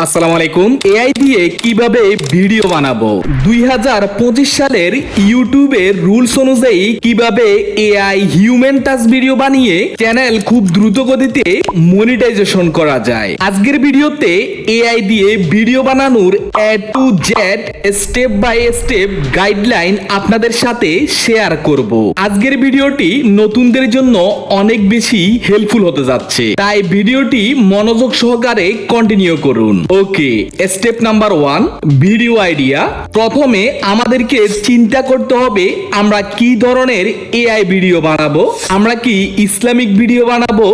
আসসালামু আলাইকুম। এআই দিয়ে কিভাবে ভিডিও বানাবো 2025 সালের ইউটিউবের রুলস অনুযায়ী কিভাবে এআই হিউম্যান টাচ ভিডিও বানিয়ে চ্যানেল খুব দ্রুত গতিতে মনিটাইজেশন করা যায়। আজকের ভিডিওতে এআই দিয়ে ভিডিও বানানোর A to Z step by step guideline আপনাদের সাথে শেয়ার করব। আজকের ভিডিওটি নতুনদের জন্য অনেক বেশি হেল্পফুল হতে যাচ্ছে, তাই ভিডিওটি মনোযোগ সহকারে কন্টিনিউ করুন। ওকে, স্টেপ নাম্বার 1, ভিডিও আইডিয়া। প্রথমে আমাদেরকে চিন্তা করতে হবে আমরা কি ধরনের এআই ভিডিও বানাবো। আমরা কি ইসলামিক ভিডিও বানাবো,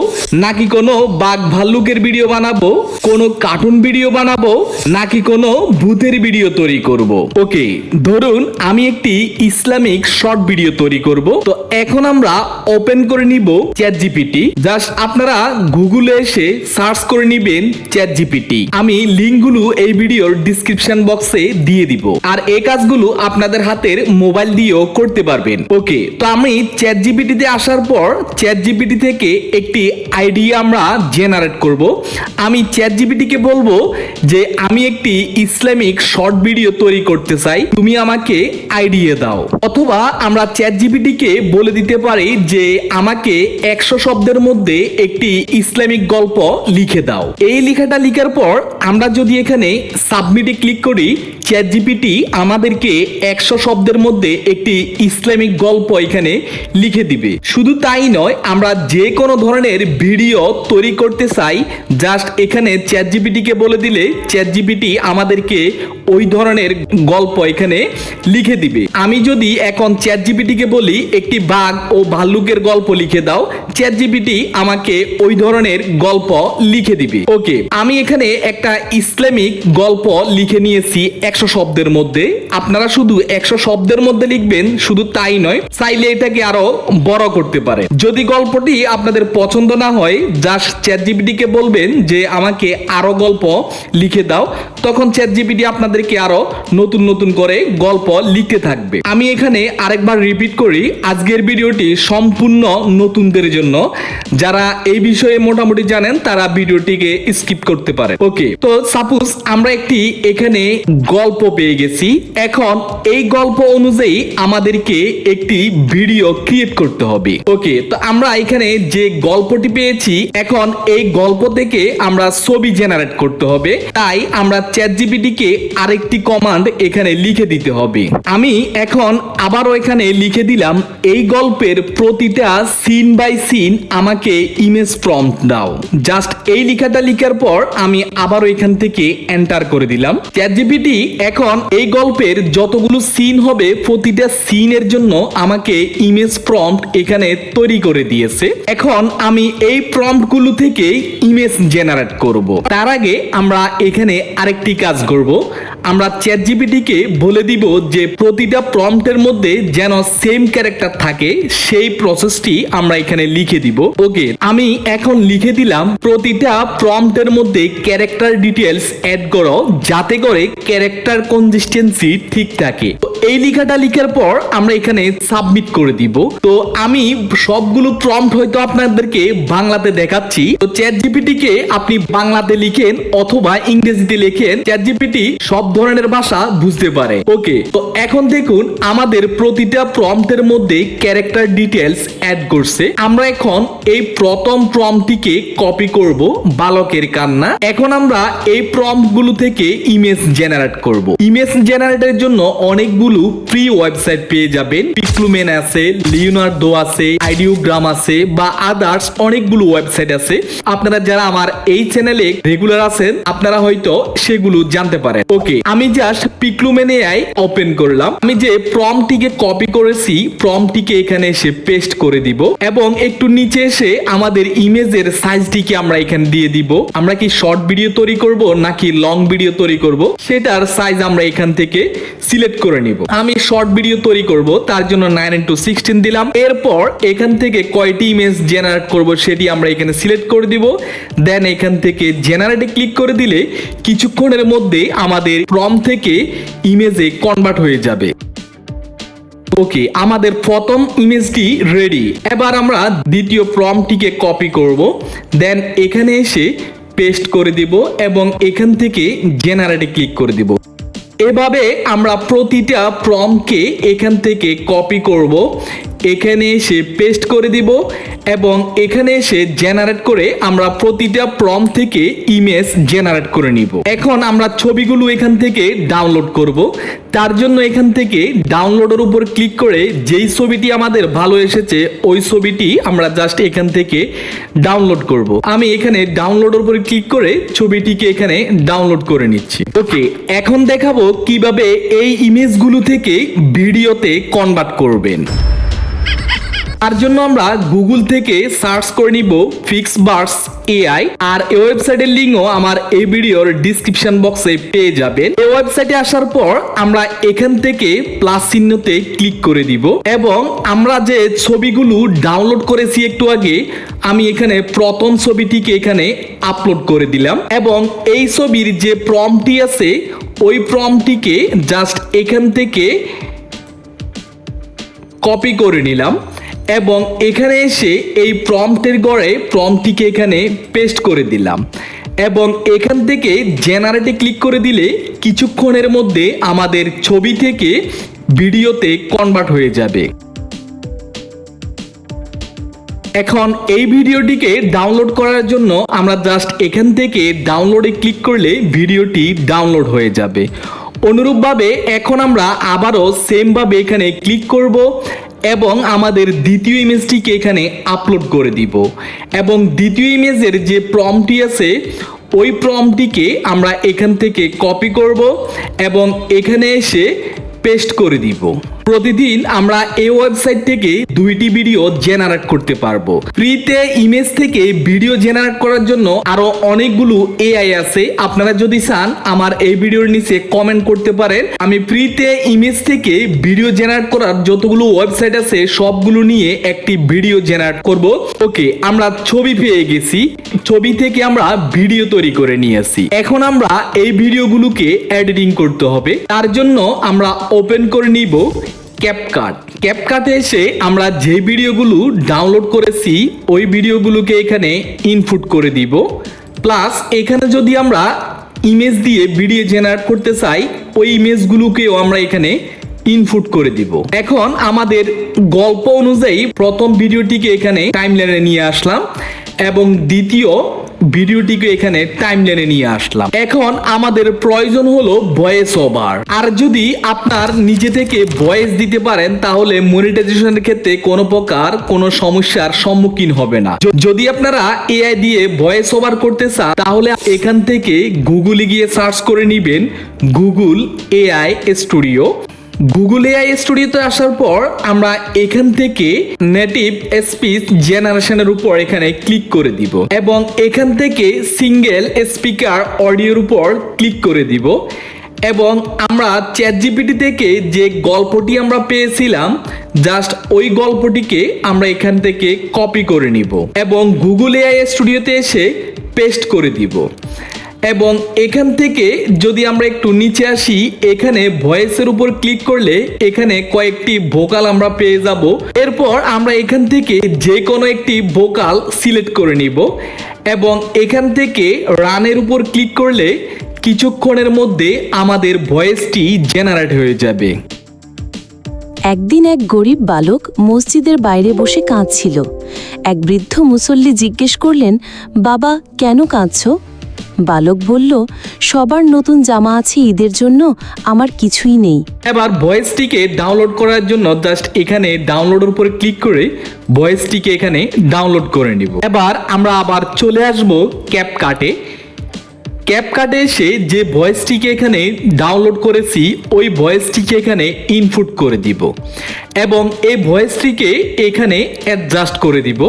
নাকি কোনো বাঘ ভাল্লুকের ভিডিও বানাবো, কোনো কার্টুন ভিডিও বানাবো, নাকি কোনো ভূতের ভিডিও তৈরি করব। ওকে, ধরুন আমি একটি ইসলামিক শর্ট ভিডিও তৈরি করব। তো এখন আমরা ওপেন করে নিব চ্যাটজিপিটি। জাস্ট আপনারা গুগলে এসে সার্চ করে নিবেন চ্যাটজিপিটি। আমি লিঙ্কগুলো এই ভিডিওর ডিসক্রিপশন বক্সে দিয়ে দিব, আর এই কাজগুলো আপনাদের হাতের মোবাইল দিয়েও করতে পারবেন। ওকে, তো আমি চ্যাটজিপিটিতে আসার পর চ্যাটজিপিটি থেকে একটি আইডিয়া আমরা জেনারেট করব। আমি চ্যাটজিপিটিকে বলবো যে আমি একটি ইসলামিক শর্ট ভিডিও তৈরি করতে চাই, তুমি আমাকে আইডিয়া দাও। অথবা আমরা চ্যাটজিপিটিকে বলে দিতে পারি যে আমাকে 100 শব্দের মধ্যে একটি ইসলামিক গল্প লিখে দাও। এই লেখাটা লেখার পর আমরা যদি এখানে সাবমিটে ক্লিক করি, চ্যাটজিপিটি আমাদেরকে 100 শব্দের মধ্যে একটি ইসলামিক গল্প এখানে লিখে দিবে। শুধু তাই নয়, আমরা যে কোনো ধরনের ভিডিও তৈরি করতে চাই, জাস্ট এখানে চ্যাটজিপিটিকে বলে দিলে চ্যাটজিপিটি আমাদেরকে ওই ধরনের গল্প এখানে লিখে দিবে। আমি যদি এখন চ্যাটজিপিটিকে বলি একটি বাঘ ও ভাল্লুকের গল্প লিখে দাও, চ্যাটজিপিটি আমাকে ওই ধরনের গল্প লিখে দিবে। ওকে, আমি এখানে একটা ইসলামিক গল্প লিখে নিয়েছি 100 শব্দের মধ্যে। আপনারা শুধু 100 শব্দের মধ্যে লিখবেন, শুধু তাই নয়, চাইলে এটাকে আরো বড় করতে পারে। যদি গল্পটি আপনাদের পছন্দ না হয়, জাস্ট চ্যাটজিপিটিকে বলবেন যে আমাকে আরো গল্প লিখে দাও, তখন চ্যাটজিপিটি আপনাদেরকে আরো নতুন নতুন করে গল্প লিখতে থাকবে। আমি এখানে আরেকবার রিপিট করি, আজকের ভিডিওটি সম্পূর্ণ নতুনদের জন্য। যারা এই বিষয়ে মোটামুটি জানেন তারা ভিডিওটিকে স্কিপ করতে পারে। ওকে, তো সাপোজ আমরা একটি এখানে গল্প পেয়ে গেছি। এখন এই গল্প অনুযায়ী আমাদেরকে একটি ভিডিও ক্রিয়েট করতে হবে। ওকে, তো আমরা এখানে যে গল্পটি পেয়েছি, এখন এই গল্প থেকে আমরা ছবি জেনারেট করতে হবে। তাই আমরা চ্যাটজিপিটিকে আরেকটি কমান্ড এখানে লিখে দিতে হবে। আমি এখন আবারও এখানে লিখে দিলাম এই গল্পের প্রতিটা সিন বাই সিন আমাকে ইমেজ প্রম্পট দাও। জাস্ট এই লেখাটা লেখার পর আমি আবারও এখান থেকে এন্টার করে দিলাম। চ্যাটজিপিটি এখন এই গল্পের যতগুলো সিন হবে প্রতিটা সিনের জন্য আমাকে ইমেজ প্রম্পট এখানে তৈরি করে দিয়েছে। এখন আমি এই প্রম্পটগুলো থেকে ইমেজ জেনারেট করব। তার আগে আমরা এখানে আরেকটি কাজ করব। আমরা চ্যাটজিপিটিকে বলে দিব যে প্রতিটা প্রম্পটের মধ্যে যেন সেম ক্যারেক্টার থাকে, সেই প্রসেসটি আমরা এখানে লিখে দিব। ওকে, আমি এখন লিখে দিলাম প্রতিটা প্রম্পটের মধ্যে ক্যারেক্টার ডিটেলস অ্যাড করো, যাতে করে ক্যারেক্টার কনসিস্টেন্সি ঠিক থাকে। এই লেখাটা লেখার পর আমরা এখানে সাবমিট করে দিব। তো আমি সবগুলো প্রম্পট হয়তো আপনাদেরকে বাংলাতে দেখাচ্ছি। তো চ্যাটজিপিটিকে আপনি বাংলাতে লিখেন অথবা ইংরেজিতে লেখেন, চ্যাটজিপিটি সব ধরনের ভাষা বুঝতে পারে। ওকে, তো এখন দেখুন আমাদের প্রতিটা প্রম্পটের মধ্যে ক্যারেক্টার ডিটেলস অ্যাড করছে। আমরা এখন এই প্রথম প্রম্পটটিকে কপি করব, বালকের কান্না। এখন আমরা এই প্রম্পটগুলো থেকে ইমেজ জেনারেট করব। ইমেজ জেনারেটের জন্য অনেকগুলো ফ্রি ওয়েবসাইট পেয়ে যাবেন। পিক্লুমেন আছে, লিওনার্দো আছে, আইডিওগ্রাম আছে, বা আদার্স অনেকগুলো ওয়েবসাইট আছে। আপনারা যারা আমার এই চ্যানেলে রেগুলার আছেন, আপনারা হয়তো সেগুলো জানতে পারেন। ওকে, আমি জাস্ট পিক্লুমেন এআই ওপেন করলাম। আমি যে প্রম্পটটিকে কপি করেছি, প্রম্পটটিকে এখানে এসে পেস্ট করে দিব এবং একটু নিচে এসে আমাদের ইমেজের সাইজটিকে আমরা এখানে দিয়ে দিব। আমরা কি শর্ট ভিডিও তৈরি করব নাকি লং ভিডিও তৈরি করব, সেটার সাইজ আমরা এখান থেকে সিলেক্ট করে নিব। আমি শর্ট ভিডিও তৈরি করব, তার জন্য 9:16 দিলাম। এরপর এখান থেকে কয়টি ইমেজ জেনারেট করব সেটি আমরা এখানে সিলেক্ট করে দিব। দেন এখান থেকে জেনারেটে ক্লিক করে দিলে কিছুক্ষণের মধ্যে আমাদের প্রম্পট থেকে ইমেজে কনভার্ট হয়ে যাবে। ওকে, আমাদের প্রথম ইমেজটি রেডি। এবার আমরা দ্বিতীয় প্রম্পটটিকে কপি করব। দেন এখানে এসে পেস্ট করে দিব এবং এখান থেকে জেনারেটে ক্লিক করে দিব। এভাবে আমরা প্রতিটা প্রম্পটকে এখান থেকে কপি করব, এখানে এসে পেস্ট করে দিব এবং এখানে এসে জেনারেট করে আমরা প্রতিটা প্রম্পট থেকে ইমেজ জেনারেট করে নিব। এখন আমরা ছবিগুলো এখান থেকে ডাউনলোড করব। তার জন্য এখান থেকে ডাউনলোডের উপর ক্লিক করে যেই ছবিটি আমাদের ভালো এসেছে ওই ছবিটি আমরা জাস্ট এখান থেকে ডাউনলোড করব। আমি এখানে ডাউনলোডের উপর ক্লিক করে ছবিটিকে এখানে ডাউনলোড করে নিচ্ছি। ওকে, এখন দেখাবো কিভাবে এই ইমেজগুলো থেকে ভিডিওতে কনভার্ট করবেন। তার জন্য আমরা গুগল থেকে সার্চ করে নিব ফিক্সভার্স এআই, আর এই ওয়েবসাইটের লিঙ্কও আমার এই ভিডিওর ডিসক্রিপশন বক্সে পেয়ে যাবেন। এই ওয়েবসাইটে আসার পর আমরা এখান থেকে প্লাস চিহ্নতে ক্লিক করে দিব এবং আমরা যে ছবিগুলো ডাউনলোড করেছি একটু আগে, আমি এখানে প্রথম ছবিটিকে এখানে আপলোড করে দিলাম এবং এই ছবির যে প্রম্পটটি আছে ওই প্রম্পটটিকে জাস্ট এখান থেকে কপি করে নিলাম এবং এখানে এসে এই প্রম্পটের ঘরে প্রম্পটটিকে এখানে পেস্ট করে দিলাম এবং এখান থেকে জেনারেটে ক্লিক করে দিলে কিছুক্ষণের মধ্যে আমাদের ছবি থেকে ভিডিওতে কনভার্ট হয়ে যাবে। এখন এই ভিডিওটিকে ডাউনলোড করার জন্য আমরা জাস্ট এখান থেকে ডাউনলোডে ক্লিক করলে ভিডিওটি ডাউনলোড হয়ে যাবে। অনুরূপভাবে এখন আমরা আবারও সেমভাবে এখানে ক্লিক করব এবং আমাদের দ্বিতীয় ইমেজটিকে এখানে আপলোড করে দিব এবং দ্বিতীয় ইমেজের যে প্রম্পটটি আছে ওই প্রম্পটটিকে আমরা এখান থেকে কপি করব এবং এখানে এসে পেস্ট করে দিব। প্রতিদিন আমরা এই ওয়েবসাইট থেকে 2টি ভিডিও জেনারেট করতে পারবো। ফ্রিতে ইমেজ থেকে ভিডিও জেনারেট করার জন্য আরো অনেকগুলো এআই আছে। আপনারা যদি চান আমার এই ভিডিওর নিচে কমেন্ট করতে পারেন। আমি ফ্রিতে ইমেজ থেকে ভিডিও জেনারেট করার যতগুলো ওয়েবসাইট আছে সবগুলো নিয়ে একটি ভিডিও জেনারেট করব। ওকে, আমরা ছবি পেয়ে গেছি, ছবি থেকে আমরা ভিডিও তৈরি করে নিয়ে আসি। এখন আমরা এই ভিডিওগুলোকে এডিটিং করতে হবে। তার জন্য আমরা ওপেন করে নিব ক্যাপকাট। ক্যাপকাটে এসে আমরা যে ভিডিওগুলো ডাউনলোড করেছি ওই ভিডিওগুলোকে এখানে ইনপুট করে দিব। প্লাস এখানে যদি আমরা ইমেজ দিয়ে ভিডিও জেনারেট করতে চাই ওই ইমেজগুলোকেও আমরা এখানে ইনপুট করে দিব। এখন আমাদের গল্প অনুযায়ী প্রথম ভিডিওটিকে এখানে টাইমলাইনে নিয়ে আসলাম এবং দ্বিতীয় ভিডিওটিকে এখানে টাইমলাইনে নিয়ে আসলাম। এখন আমাদের প্রয়োজন হলো ভয়েস ওভার। আর যদি আপনার নিজে থেকে ভয়েস দিতে পারেন তাহলে মনিটাইজেশনের ক্ষেত্রে কোনো প্রকার কোনো সমস্যার সম্মুখীন হবে না। যদি আপনারা এআই দিয়ে ভয়েস ওভার করতে চান তাহলে এখান থেকে গুগলে গিয়ে সার্চ করে নেবেন Google AI studio. Google AI স্টুডিওতে আসার পর আমরা এখান থেকে নেটিভ স্পিচ জেনারেশনের উপর এখানে ক্লিক করে দিব এবং এখান থেকে সিঙ্গেল স্পিকার অডিওর উপর ক্লিক করে দিব এবং আমরা চ্যাটজিপিটি থেকে যে গল্পটি আমরা পেয়েছিলাম জাস্ট ওই গল্পটিকে আমরা এখান থেকে কপি করে নিব এবং গুগল এআই স্টুডিওতে এসে পেস্ট করে দিব এবং এখান থেকে যদি আমরা একটু নিচে আসি এখানে ভয়েসের উপর ক্লিক করলে এখানে কয়েকটি ভোকাল আমরা পেয়ে যাব। এরপর আমরা এখান থেকে যে কোনো একটি ভোকাল সিলেক্ট করে নিব এবং এখান থেকে রানের উপর ক্লিক করলে কিছুক্ষণের মধ্যে আমাদের ভয়েসটি জেনারেট হয়ে যাবে। একদিন এক গরিব বালক মসজিদের বাইরে বসে কাঁদছিল। এক বৃদ্ধ মুসল্লি জিজ্ঞেস করলেন, বাবা কেন কাঁদছো? বালক বলল, সবার নতুন জামা আছে, ঈদের জন্য আমার কিছুই নেই। এবার ভয়েসটিকে ডাউনলোড করার জন্য জাস্ট এখানে ডাউনলোডের উপর ক্লিক করে ভয়েসটিকে এখানে ডাউনলোড করে নিব। এবার আমরা আবার চলে আসব ক্যাপকাটে। ক্যাপকাটে এসে যে ভয়েসটিকে এখানে ডাউনলোড করেছি ওই ভয়েসটিকে এখানে ইনপুট করে দিব এবং এই ভয়েসটিকে এখানে অ্যাডজাস্ট করে দিব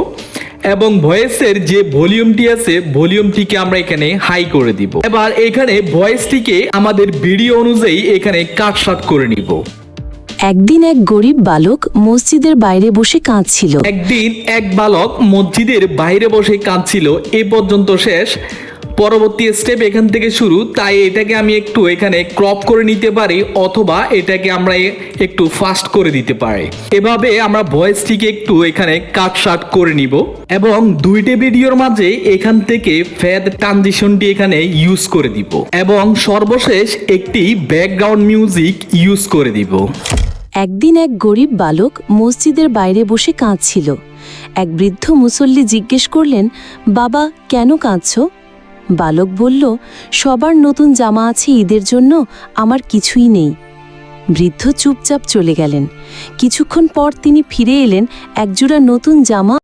এবং ভয়েসের যে ভলিউমটি আছে ভলিউমটিকে আমরা এখানে হাই করে দিব। এবার এখানে ভয়েসটিকে আমাদের ভিডিও অনুযায়ী এখানে কাটছাঁট করে নিব। একদিন এক গরিব বালক মসজিদের বাইরে বসে কাঁদছিল। একদিন এক বালক মসজিদের বাইরে বসে কাঁদছিল। এই পর্যন্ত শেষ। পরবর্তী স্টেপ এখান থেকে শুরু, তাই এটাকে আমি একটু এখানে ক্রপ করে নিতে পারি অথবা এটাকে আমরা একটু ফাস্ট করে দিতে পারি। এভাবে আমরা ভয়েসটিকে একটু এখানে কাট শার্ট করে নিব এবং দুইটা ভিডিওর মাঝে এখান থেকে ফেদ ট্রানজিশনটি এখানে ইউজ করে দিব এবং সর্বশেষ একটি ব্যাকগ্রাউন্ড মিউজিক ইউজ করে দিব। একদিন এক গরিব বালক মসজিদের বাইরে বসে কাঁদছিল। এক বৃদ্ধ মুসল্লি জিজ্ঞেস করলেন, বাবা কেন কাঁদছো? বালক বলল, সবার নতুন জামা আছে, ঈদের জন্য আমার কিছুই নেই। বৃদ্ধ চুপচাপ চলে গেলেন। কিছুক্ষণ পর তিনি ফিরে এলেন একজোড়া নতুন জামা